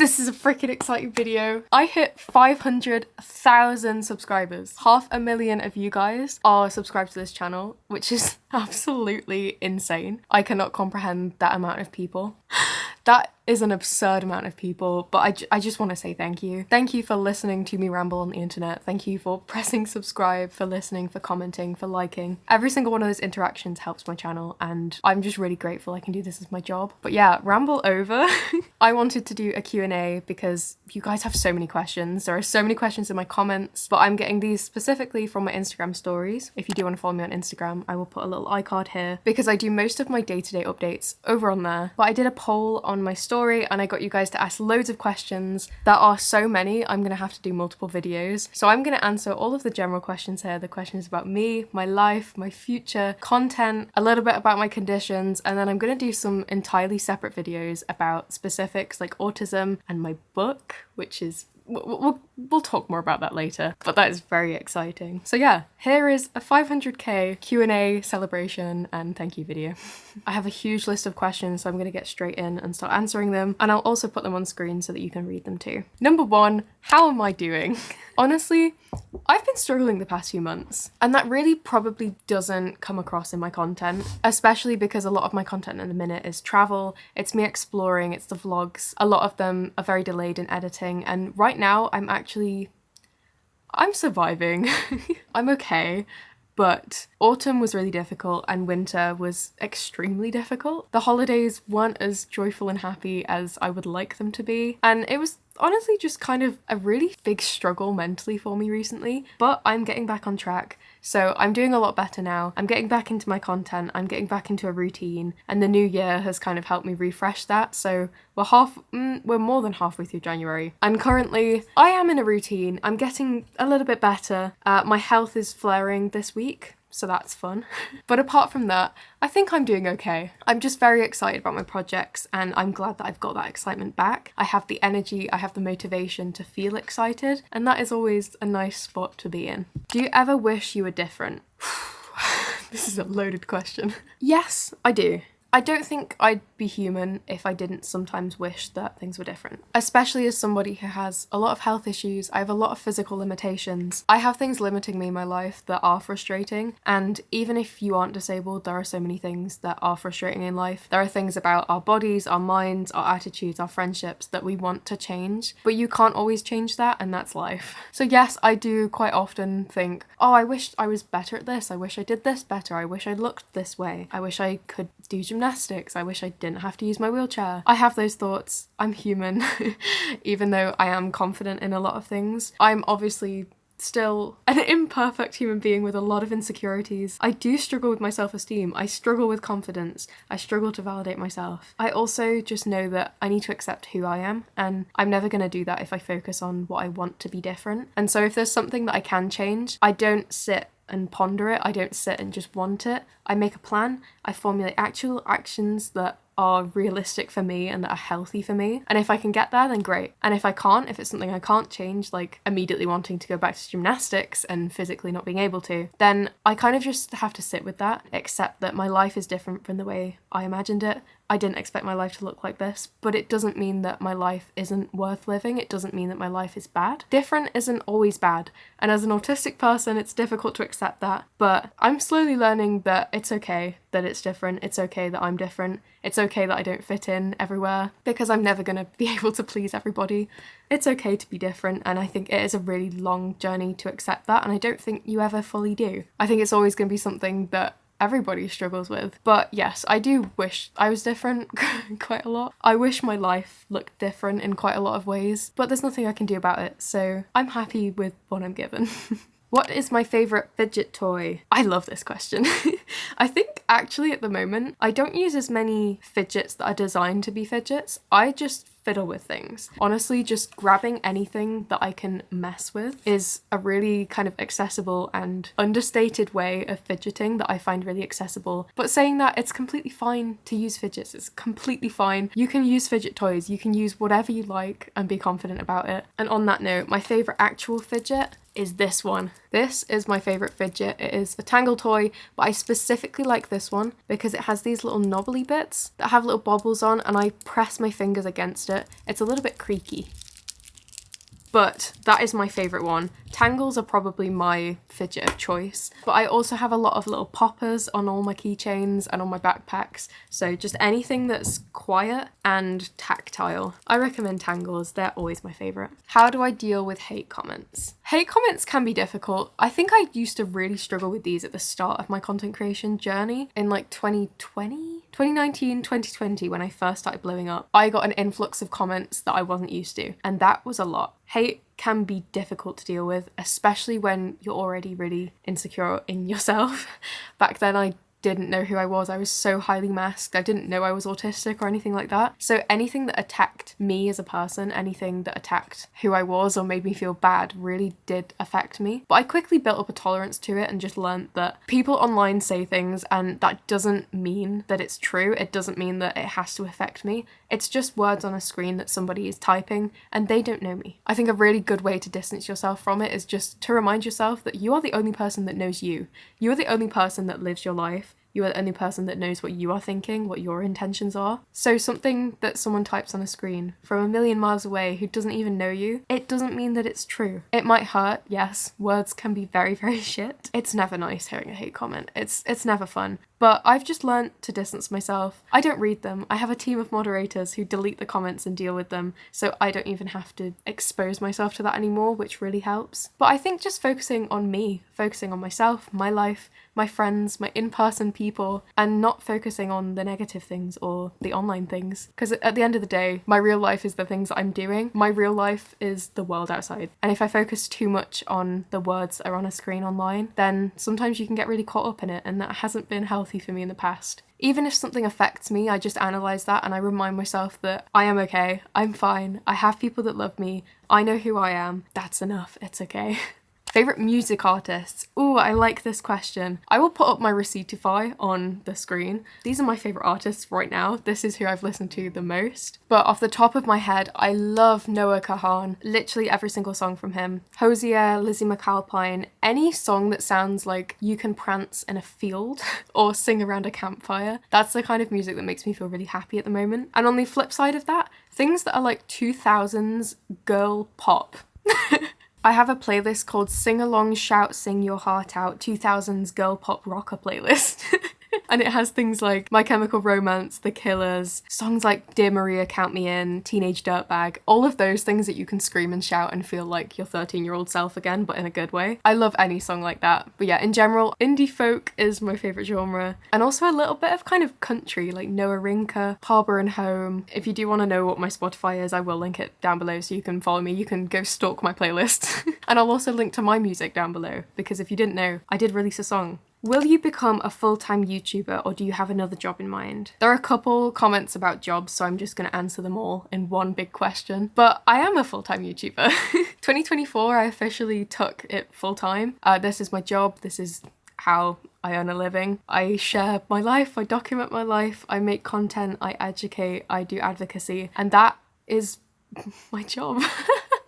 This is a freaking exciting video. I hit 500,000 subscribers. 500,000 of you guys are subscribed to this channel, which is absolutely insane. I cannot comprehend that amount of people. That is an absurd amount of people, but I just want to say thank you. Thank you for listening to me ramble on the internet. Thank you for pressing subscribe, for listening, for commenting, for liking. Every single one of those interactions helps my channel, and I'm just really grateful I can do this as my job. But yeah, ramble over. I wanted to do a Q&A because you guys have so many questions. There are so many questions in my comments, but I'm getting these specifically from my Instagram stories. If you do want to follow me on Instagram, I will put a little iCard here because I do most of my day-to-day updates over on there. But I did a poll on my story and I got you guys to ask loads of questions. There are so many, I'm gonna have to do multiple videos. So I'm gonna answer all of the general questions here, the questions about me, my life, my future, content, a little bit about my conditions, and then I'm gonna do some entirely separate videos about specifics like autism and my book, which is we'll talk more about that later, but that is very exciting. So yeah, here is a 500k Q&A celebration and thank you video. I have a huge list of questions, so I'm going to get straight in and start answering them, and I'll also put them on screen so that you can read them too. Number one, how am I doing? Honestly, I've been struggling the past few months, and that really probably doesn't come across in my content, especially because a lot of my content in the minute is travel, it's me exploring, it's the vlogs. A lot of them are very delayed in editing, and right now I'm surviving. I'm okay. But autumn was really difficult and winter was extremely difficult. The holidays weren't as joyful and happy as I would like them to be, and it was honestly just kind of a really big struggle mentally for me recently, but I'm getting back on track. So I'm doing a lot better now. I'm getting back into my content, I'm getting back into a routine, and the new year has kind of helped me refresh that. So we're more than halfway through January, and currently I am in a routine. I'm getting a little bit better. My health is flaring this week, so that's fun. But apart from that, I think I'm doing okay. I'm just very excited about my projects, and I'm glad that I've got that excitement back. I have the energy, I have the motivation to feel excited, and that is always a nice spot to be in. Do you ever wish you were different? This is a loaded question. Yes, I do. I don't think I'd be human if I didn't sometimes wish that things were different. Especially as somebody who has a lot of health issues, I have a lot of physical limitations. I have things limiting me in my life that are frustrating, and even if you aren't disabled, there are so many things that are frustrating in life. There are things about our bodies, our minds, our attitudes, our friendships that we want to change, but you can't always change that, and that's life. So yes, I do quite often think, oh, I wish I was better at this, I wish I did this better, I wish I looked this way, I wish I could do gymnastics, I wish I didn't have to use my wheelchair. I have those thoughts. I'm human. Even though I am confident in a lot of things, I'm obviously still an imperfect human being with a lot of insecurities. I do struggle with my self-esteem. I struggle with confidence. I struggle to validate myself. I also just know that I need to accept who I am, and I'm never going to do that if I focus on what I want to be different. And so if there's something that I can change, I don't sit and ponder it. I don't sit and just want it. I make a plan. I formulate actual actions that are realistic for me and that are healthy for me, and if I can get there, then great. And if I can't, if it's something I can't change, like immediately wanting to go back to gymnastics and physically not being able to, then I kind of just have to sit with that, accept that my life is different from the way I imagined it. I didn't expect my life to look like this, but it doesn't mean that my life isn't worth living. It doesn't mean that my life is bad. Different isn't always bad, and as an autistic person, it's difficult to accept that, but I'm slowly learning that it's okay that it's different. It's okay that I'm different. It's okay that I don't fit in everywhere, because I'm never going to be able to please everybody. It's okay to be different, and I think it is a really long journey to accept that, and I don't think you ever fully do. I think it's always going to be something that everybody struggles with. But yes, I do wish I was different quite a lot. I wish my life looked different in quite a lot of ways, but there's nothing I can do about it, so I'm happy with what I'm given. What is my favourite fidget toy? I love this question. I think actually at the moment, I don't use as many fidgets that are designed to be fidgets. I just fiddle with things. Honestly, just grabbing anything that I can mess with is a really kind of accessible and understated way of fidgeting that I find really accessible. But saying that, it's completely fine to use fidgets. It's completely fine. You can use fidget toys. You can use whatever you like and be confident about it. And on that note, my favourite actual fidget is this one. This is my favourite fidget. It is a Tangle toy, but I specifically like this one because it has these little knobbly bits that have little bobbles on, and I press my fingers against it. It's a little bit creaky. But that is my favourite one. Tangles are probably my fidget of choice, but I also have a lot of little poppers on all my keychains and on my backpacks, so just anything that's quiet and tactile. I recommend Tangles, they're always my favourite. How do I deal with hate comments? Hate comments can be difficult. I think I used to really struggle with these at the start of my content creation journey in like 2019, 2020, when I first started blowing up. I got an influx of comments that I wasn't used to, and that was a lot. Hate can be difficult to deal with, especially when you're already really insecure in yourself. Back then I didn't know who I was. I was so highly masked. I didn't know I was autistic or anything like that. So anything that attacked me as a person, anything that attacked who I was or made me feel bad really did affect me. But I quickly built up a tolerance to it and just learned that people online say things, and that doesn't mean that it's true. It doesn't mean that it has to affect me. It's just words on a screen that somebody is typing and they don't know me. I think a really good way to distance yourself from it is just to remind yourself that you are the only person that knows you. You are the only person that lives your life. You are the only person that knows what you are thinking, what your intentions are. So something that someone types on a screen from a million miles away who doesn't even know you, it doesn't mean that it's true. It might hurt, yes. Words can be very, very shit. It's never nice hearing a hate comment. It's never fun. But I've just learned to distance myself. I don't read them. I have a team of moderators who delete the comments and deal with them, so I don't even have to expose myself to that anymore, which really helps. But I think just focusing on me, focusing on myself, my life, my friends, my in-person people, and not focusing on the negative things or the online things. Because at the end of the day, my real life is the things that I'm doing. My real life is the world outside. And if I focus too much on the words that are on a screen online, then sometimes you can get really caught up in it, and that hasn't been healthy for me in the past. Even if something affects me, I just analyse that and I remind myself that I am okay, I'm fine, I have people that love me, I know who I am, that's enough, it's okay. Favourite music artists? Ooh, I like this question. I will put up my Receiptify on the screen. These are my favourite artists right now. This is who I've listened to the most. But off the top of my head, I love Noah Kahan. Literally every single song from him. Hosier, Lizzie McAlpine, any song that sounds like you can prance in a field or sing around a campfire. That's the kind of music that makes me feel really happy at the moment. And on the flip side of that, things that are like 2000s girl pop. I have a playlist called Sing Along, Shout, Sing Your Heart Out 2000s Girl Pop Rocker playlist. And it has things like My Chemical Romance, The Killers, songs like Dear Maria, Count Me In, Teenage Dirtbag, all of those things that you can scream and shout and feel like your 13-year-old self again, but in a good way. I love any song like that. But yeah, in general, indie folk is my favourite genre. And also a little bit of kind of country, like Noah Rinka, Harbour and Home. If you do want to know what my Spotify is, I will link it down below so you can follow me. You can go stalk my playlist. And I'll also link to my music down below, because if you didn't know, I did release a song. Will you become a full-time YouTuber, or do you have another job in mind? There are a couple comments about jobs, so I'm just going to answer them all in one big question. But I am a full-time YouTuber. 2024, I officially took it full-time. This is my job. This is how I earn a living. I share my life. I document my life. I make content. I educate. I do advocacy. And that is my job.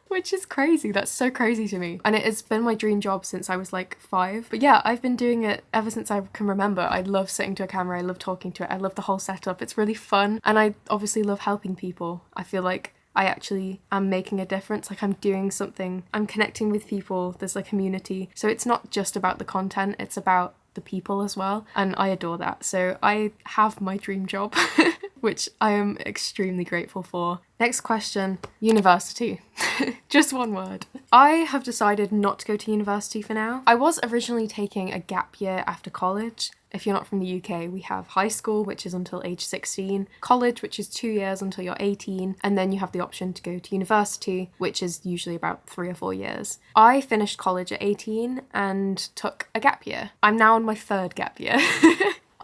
Which is crazy. That's so crazy to me. And it has been my dream job since I was like 5. But yeah, I've been doing it ever since I can remember. I love sitting to a camera. I love talking to it. I love the whole setup. It's really fun. And I obviously love helping people. I feel like I actually am making a difference. Like I'm doing something. I'm connecting with people. There's a community. So it's not just about the content. It's about the people as well. And I adore that. So I have my dream job. Which I am extremely grateful for. Next question, university. Just one word. I have decided not to go to university for now. I was originally taking a gap year after college. If you're not from the UK, we have high school, which is until age 16, college, which is 2 years until you're 18, and then you have the option to go to university, which is usually about 3 or 4 years. I finished college at 18 and took a gap year. I'm now on my 3rd gap year.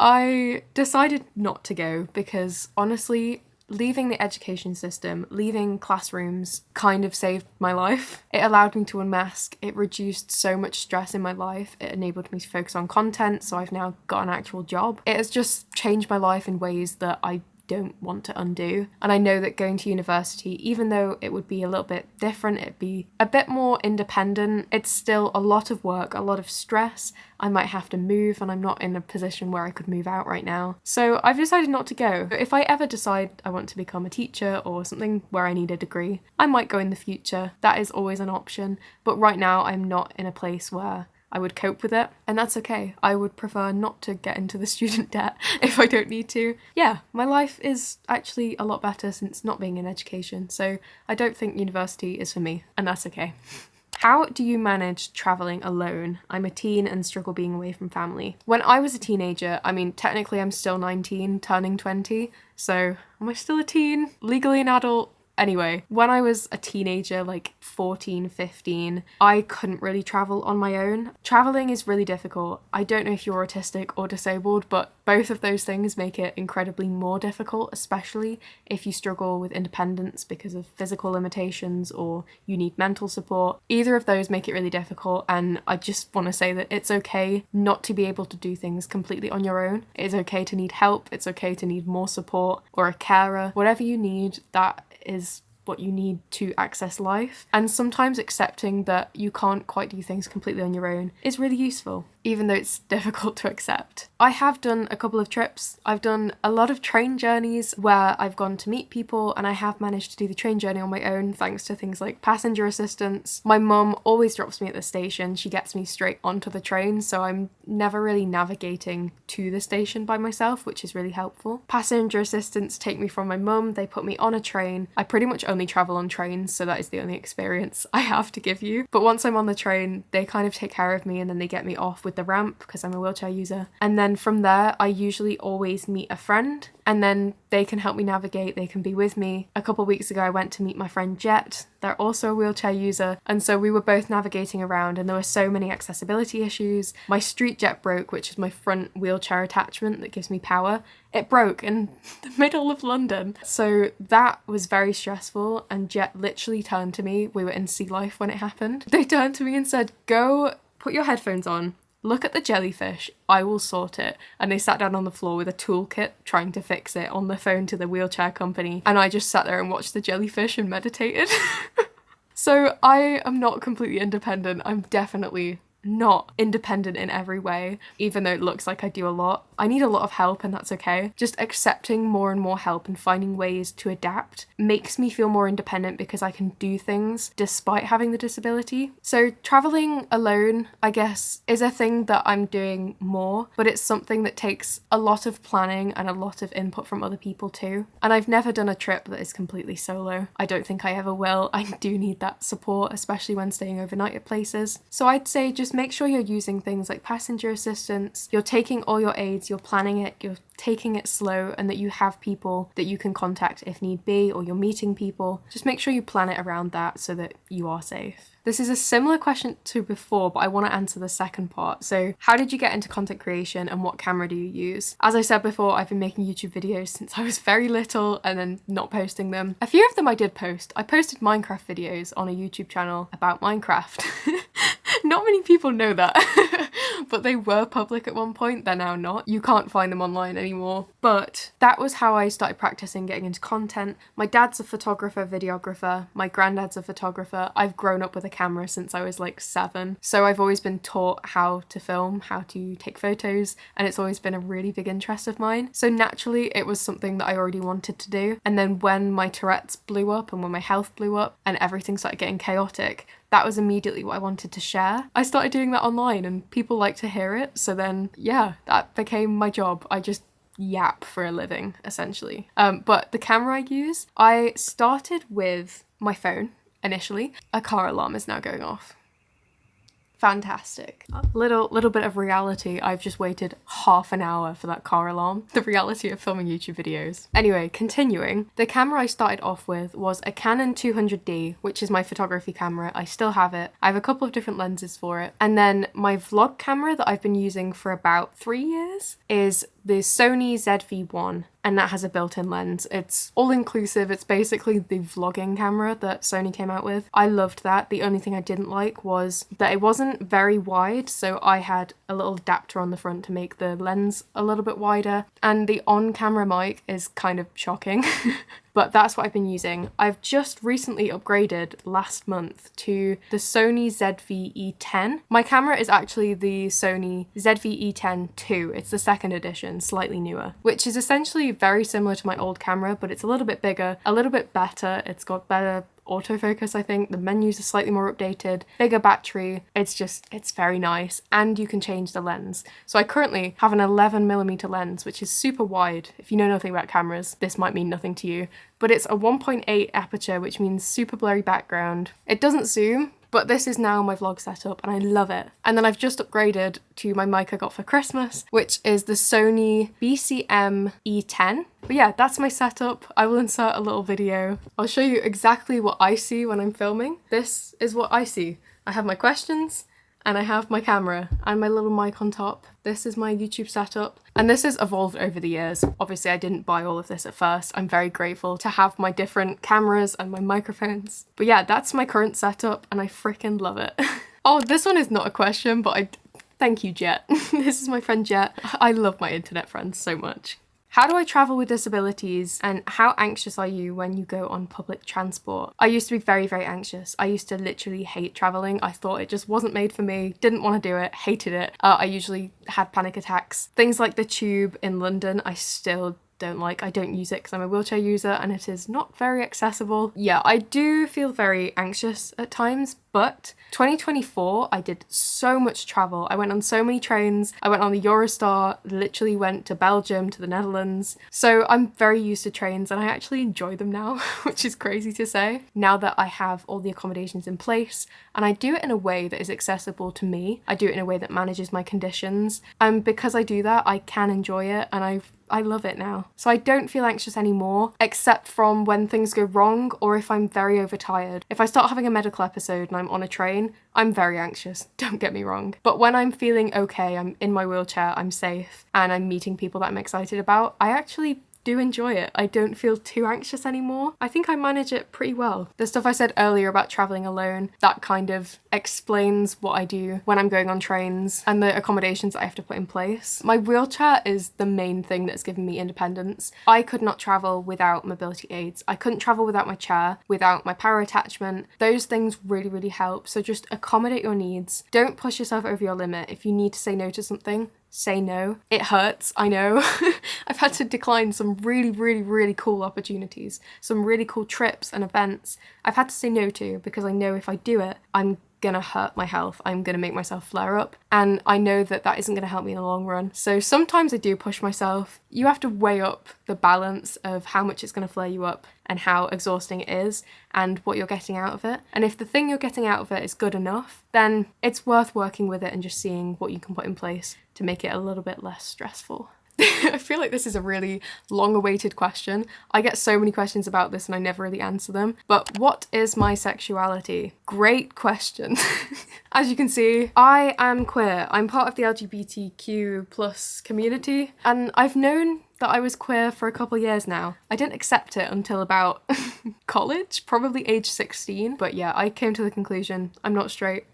I decided not to go because honestly, leaving the education system, leaving classrooms kind of saved my life. It allowed me to unmask. It reduced so much stress in my life. It enabled me to focus on content, so I've now got an actual job. It has just changed my life in ways that I don't want to undo. And I know that going to university, even though it would be a little bit different, it'd be a bit more independent, it's still a lot of work, a lot of stress. I might have to move, and I'm not in a position where I could move out right now. So I've decided not to go. If I ever decide I want to become a teacher or something where I need a degree, I might go in the future. That is always an option. But right now I'm not in a place where I would cope with it, and that's okay. I would prefer not to get into the student debt if I don't need to. Yeah, my life is actually a lot better since not being in education, so I don't think university is for me, and that's okay. How do you manage traveling alone? I'm a teen and struggle being away from family. When I was a teenager, I mean, technically I'm still 19, turning 20, so am I still a teen? Legally an adult? Anyway, when I was a teenager, like 14, 15, I couldn't really travel on my own. Traveling is really difficult. I don't know if you're autistic or disabled, but both of those things make it incredibly more difficult, especially if you struggle with independence because of physical limitations or you need mental support. Either of those make it really difficult, and I just want to say that it's okay not to be able to do things completely on your own. It's okay to need help. It's okay to need more support or a carer. Whatever you need, that is what you need to access life. And sometimes accepting that you can't quite do things completely on your own is really useful, even though it's difficult to accept. I have done a couple of trips. I've done a lot of train journeys where I've gone to meet people, and I have managed to do the train journey on my own thanks to things like passenger assistance. My mum always drops me at the station. She gets me straight onto the train, so I'm never really navigating to the station by myself, which is really helpful. Passenger assistants take me from my mum. They put me on a train. I pretty much only travel on trains, so that is the only experience I have to give you. But once I'm on the train, they kind of take care of me, and then they get me off with the ramp because I'm a wheelchair user. And then from there, I usually always meet a friend, and then they can help me navigate. They can be with me. A couple of weeks ago, I went to meet my friend Jet. They're also a wheelchair user, and so we were both navigating around, and there were so many accessibility issues. My street jet broke, which is my front wheelchair attachment that gives me power. It broke in the middle of London. So that was very stressful, and Jet literally turned to me. We were in Sea Life when it happened. They turned to me and said, "Go put your headphones on, look at the jellyfish, I will sort it." And they sat down on the floor with a toolkit trying to fix it on the phone to the wheelchair company. And I just sat there and watched the jellyfish and meditated. So I am not completely independent. I'm definitely not independent in every way, even though it looks like I do a lot. I need a lot of help, and that's okay. Just accepting more and more help and finding ways to adapt makes me feel more independent because I can do things despite having the disability. So traveling alone, I guess, is a thing that I'm doing more, but it's something that takes a lot of planning and a lot of input from other people too. And I've never done a trip that is completely solo. I don't think I ever will. I do need that support, especially when staying overnight at places. So I'd say just make sure you're using things like passenger assistance, you're taking all your aids, you're planning it, you're taking it slow, and that you have people that you can contact if need be, or you're meeting people. Just make sure you plan it around that so that you are safe. This is a similar question to before, but I want to answer the second part. So how did you get into content creation, and what camera do you use? As I said before, I've been making YouTube videos since I was very little and then not posting them. A few of them I did post. I posted Minecraft videos on a YouTube channel about Minecraft. Not many people know that, but they were public at one point. They're now not. You can't find them online anymore. But that was how I started practicing getting into content. My dad's a photographer, videographer. My granddad's a photographer. I've grown up with a camera since I was like 7. So I've always been taught how to film, how to take photos, and it's always been a really big interest of mine. So naturally, it was something that I already wanted to do. And then when my Tourette's blew up and when my health blew up and everything started getting chaotic, that was immediately what I wanted to share. I started doing that online and people like to hear it. So then, yeah, that became my job. I just yap for a living, essentially. But the camera I use, I started with my phone initially. A car alarm is now going off. Fantastic. Little bit of reality. I've just waited half an hour for that car alarm. The reality of filming YouTube videos. Anyway, continuing. The camera I started off with was a Canon 200D, which is my photography camera. I still have it. I have a couple of different lenses for it. And then my vlog camera that I've been using for about 3 years is the Sony ZV-1, and that has a built-in lens. It's all-inclusive. It's basically the vlogging camera that Sony came out with. I loved that. The only thing I didn't like was that it wasn't very wide, so I had a little adapter on the front to make the lens a little bit wider, and the on-camera mic is kind of shocking. But that's what I've been using. I've just recently upgraded last month to the Sony ZV-E10. My camera is actually the Sony ZV-E10 II. It's the second edition, slightly newer, which is essentially very similar to my old camera, but it's a little bit bigger, a little bit better. It's got better autofocus, I think. The menus are slightly more updated, bigger battery. It's very nice, and you can change the lens. So I currently have an 11mm lens, which is super wide. If you know nothing about cameras, this might mean nothing to you, but it's a 1.8 aperture, which means super blurry background. It doesn't zoom, but this is now my vlog setup and I love it. And then I've just upgraded to my mic I got for Christmas, which is the Sony BCM E10. But yeah, that's my setup. I will insert a little video. I'll show you exactly what I see when I'm filming. This is what I see. I have my questions, and I have my camera and my little mic on top. This is my YouTube setup, and this has evolved over the years. Obviously, I didn't buy all of this at first. I'm very grateful to have my different cameras and my microphones. But yeah, that's my current setup, and I freaking love it. Oh, this one is not a question, but thank you, Jet. This is my friend Jet. I love my internet friends so much. How do I travel with disabilities, and how anxious are you when you go on public transport? I used to be very, very anxious. I used to literally hate traveling. I thought it just wasn't made for me, didn't want to do it, hated it. I usually had panic attacks. Things like the tube in London, I still don't like. I don't use it because I'm a wheelchair user and it is not very accessible. Yeah, I do feel very anxious at times, but 2024, I did so much travel. I went on so many trains. I went on the Eurostar, literally went to Belgium, to the Netherlands. So I'm very used to trains and I actually enjoy them now, which is crazy to say. Now that I have all the accommodations in place, and I do it in a way that is accessible to me. I do it in a way that manages my conditions. And because I do that, I can enjoy it, and I love it now. So I don't feel anxious anymore, except from when things go wrong or if I'm very overtired. If I start having a medical episode and I'm on a train, I'm very anxious, don't get me wrong. But when I'm feeling okay, I'm in my wheelchair, I'm safe, and I'm meeting people that I'm excited about, I actually do enjoy it. I don't feel too anxious anymore. I think I manage it pretty well. The stuff I said earlier about traveling alone, that kind of explains what I do when I'm going on trains and the accommodations that I have to put in place. My wheelchair is the main thing that's given me independence. I could not travel without mobility aids. I couldn't travel without my chair, without my power attachment. Those things really, really help. So just accommodate your needs. Don't push yourself over your limit. If you need to say no to something, say no. It hurts, I know. I've had to decline some really, really, really cool opportunities, some really cool trips and events I've had to say no to because I know if I do it, I'm gonna hurt my health. I'm gonna make myself flare up, and I know that that isn't gonna help me in the long run. So sometimes I do push myself. You have to weigh up the balance of how much it's gonna flare you up and how exhausting it is and what you're getting out of it. And if the thing you're getting out of it is good enough, then it's worth working with it and just seeing what you can put in place to make it a little bit less stressful. I feel like this is a really long-awaited question. I get so many questions about this and I never really answer them. But what is my sexuality? Great question. As you can see, I am queer. I'm part of the LGBTQ plus community, and I've known that I was queer for a couple years now. I didn't accept it until about college, probably age 16. But yeah, I came to the conclusion I'm not straight.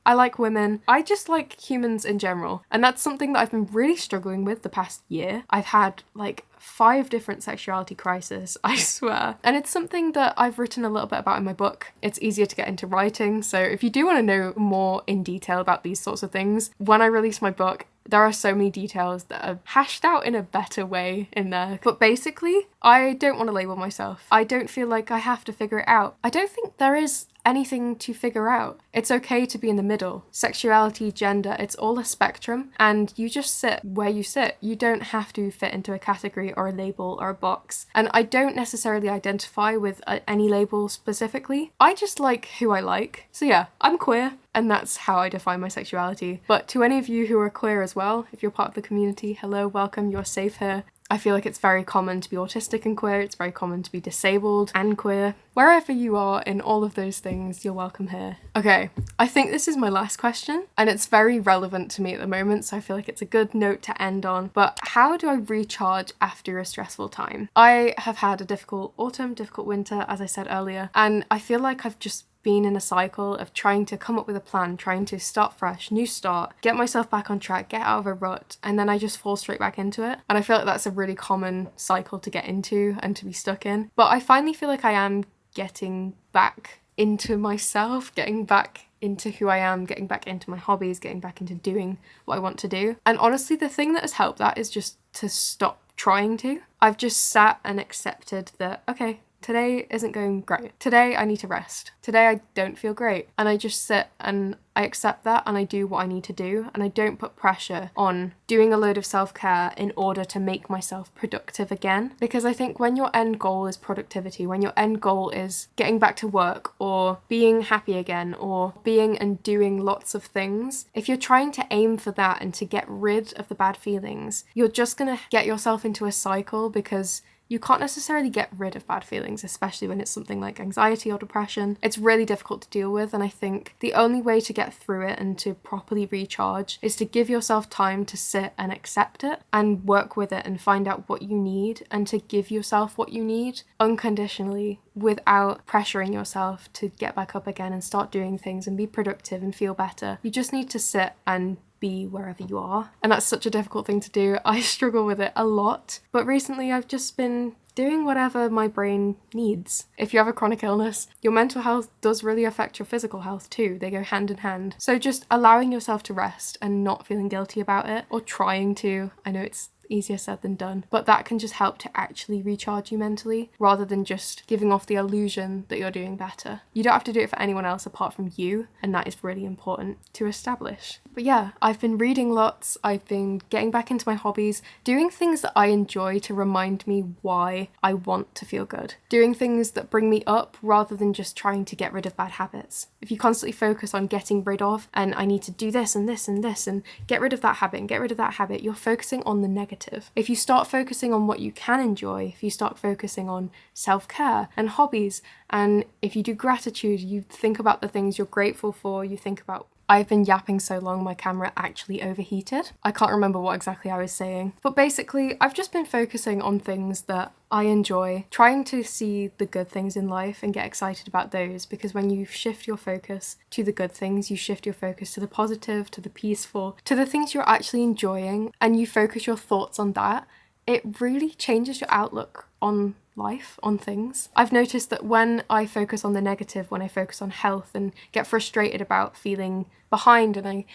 I like women. I just like humans in general. And that's something that I've been really struggling with the past year. I've had like 5 different sexuality crises, I swear. And it's something that I've written a little bit about in my book. It's easier to get into writing. So if you do want to know more in detail about these sorts of things, when I release my book, there are so many details that are hashed out in a better way in there. But basically, I don't want to label myself. I don't feel like I have to figure it out. I don't think there is anything to figure out. It's okay to be in the middle. Sexuality, gender, it's all a spectrum, and you just sit where you sit. You don't have to fit into a category or a label or a box. And I don't necessarily identify with any label specifically. I just like who I like. So yeah, I'm queer, and that's how I define my sexuality. But to any of you who are queer as well, if you're part of the community, hello, welcome, you're safe here. I feel like it's very common to be autistic and queer. It's very common to be disabled and queer. Wherever you are in all of those things, you're welcome here. Okay, I think this is my last question, and it's very relevant to me at the moment, so I feel like it's a good note to end on. But how do I recharge after a stressful time? I have had a difficult autumn, difficult winter, as I said earlier, and I feel like I've just been in a cycle of trying to come up with a plan, trying to start fresh, new start, get myself back on track, get out of a rut, and then I just fall straight back into it. And I feel like that's a really common cycle to get into and to be stuck in. But I finally feel like I am getting back into myself, getting back into who I am, getting back into my hobbies, getting back into doing what I want to do. And honestly, the thing that has helped that is just to stop trying to. I've just sat and accepted that, okay, today isn't going great. Today I need to rest. Today I don't feel great. And I just sit and I accept that and I do what I need to do. And I don't put pressure on doing a load of self-care in order to make myself productive again. Because I think when your end goal is productivity, when your end goal is getting back to work or being happy again or being and doing lots of things, if you're trying to aim for that and to get rid of the bad feelings, you're just gonna get yourself into a cycle because you can't necessarily get rid of bad feelings, especially when it's something like anxiety or depression. It's really difficult to deal with, and I think the only way to get through it and to properly recharge is to give yourself time to sit and accept it and work with it and find out what you need and to give yourself what you need unconditionally without pressuring yourself to get back up again and start doing things and be productive and feel better. You just need to sit and be wherever you are. And that's such a difficult thing to do. I struggle with it a lot. But recently I've just been doing whatever my brain needs. If you have a chronic illness, your mental health does really affect your physical health too. They go hand in hand. So just allowing yourself to rest and not feeling guilty about it or trying to. I know it's easier said than done, but that can just help to actually recharge you mentally rather than just giving off the illusion that you're doing better. You don't have to do it for anyone else apart from you, and that is really important to establish. But yeah, I've been reading lots, I've been getting back into my hobbies, doing things that I enjoy to remind me why I want to feel good, doing things that bring me up rather than just trying to get rid of bad habits. If you constantly focus on getting rid of, and I need to do this and this and this and get rid of that habit and get rid of that habit, you're focusing on the negative. If you start focusing on what you can enjoy, if you start focusing on self-care and hobbies, and if you do gratitude, you think about the things you're grateful for, you think about... I've been yapping so long my camera actually overheated. I can't remember what exactly I was saying. But basically, I've just been focusing on things that I enjoy, trying to see the good things in life and get excited about those, because when you shift your focus to the good things, you shift your focus to the positive, to the peaceful, to the things you're actually enjoying, and you focus your thoughts on that, it really changes your outlook on life, on things. I've noticed that when I focus on the negative, when I focus on health and get frustrated about feeling behind and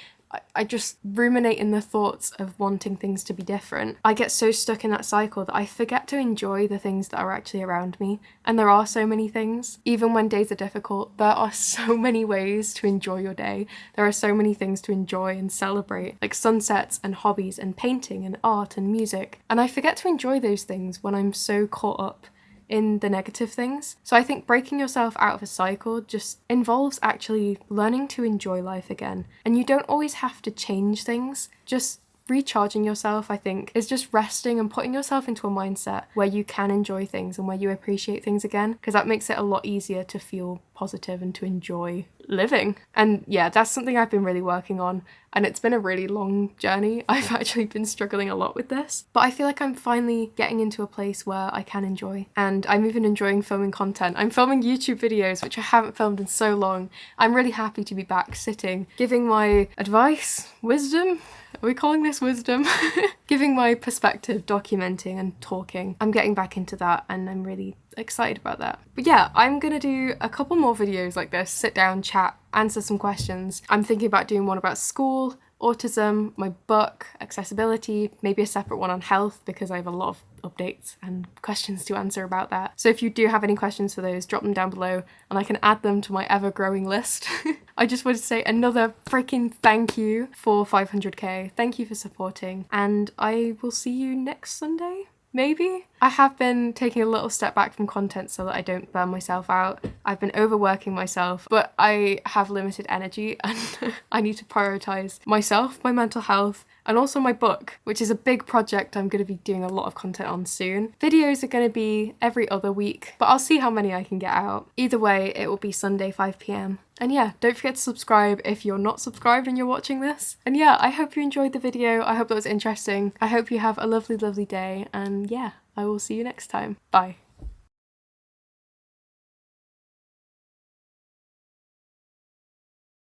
I just ruminate in the thoughts of wanting things to be different, I get so stuck in that cycle that I forget to enjoy the things that are actually around me. And there are so many things. Even when days are difficult, there are so many ways to enjoy your day. There are so many things to enjoy and celebrate, like sunsets and hobbies and painting and art and music. And I forget to enjoy those things when I'm so caught up in the negative things. So I think breaking yourself out of a cycle just involves actually learning to enjoy life again. And you don't always have to change things. Just recharging yourself, I think, is just resting and putting yourself into a mindset where you can enjoy things and where you appreciate things again, because that makes it a lot easier to feel positive and to enjoy living. And yeah, that's something I've been really working on, and it's been a really long journey. I've actually been struggling a lot with this, but I feel like I'm finally getting into a place where I can enjoy, and I'm even enjoying filming content. I'm filming YouTube videos, which I haven't filmed in so long. I'm really happy to be back sitting, giving my advice, wisdom. Are we calling this wisdom? Giving my perspective, documenting and talking. I'm getting back into that and I'm really excited about that. But yeah, I'm gonna do a couple more videos like this, sit down, chat, answer some questions. I'm thinking about doing one about school, autism, my book, accessibility, maybe a separate one on health because I have a lot of updates and questions to answer about that. So if you do have any questions for those, drop them down below and I can add them to my ever-growing list. I just wanted to say another freaking thank you for 500k. Thank you for supporting, and I will see you next Sunday. maybe. I have been taking a little step back from content so that I don't burn myself out. I've been overworking myself, but I have limited energy and I need to prioritize myself, my mental health, and also my book, which is a big project I'm going to be doing a lot of content on soon. Videos are going to be every other week, but I'll see how many I can get out. Either way, it will be Sunday 5 p.m. And yeah, don't forget to subscribe if you're not subscribed and you're watching this. And yeah, I hope you enjoyed the video. I hope that was interesting. I hope you have a lovely, lovely day. And yeah, I will see you next time. Bye.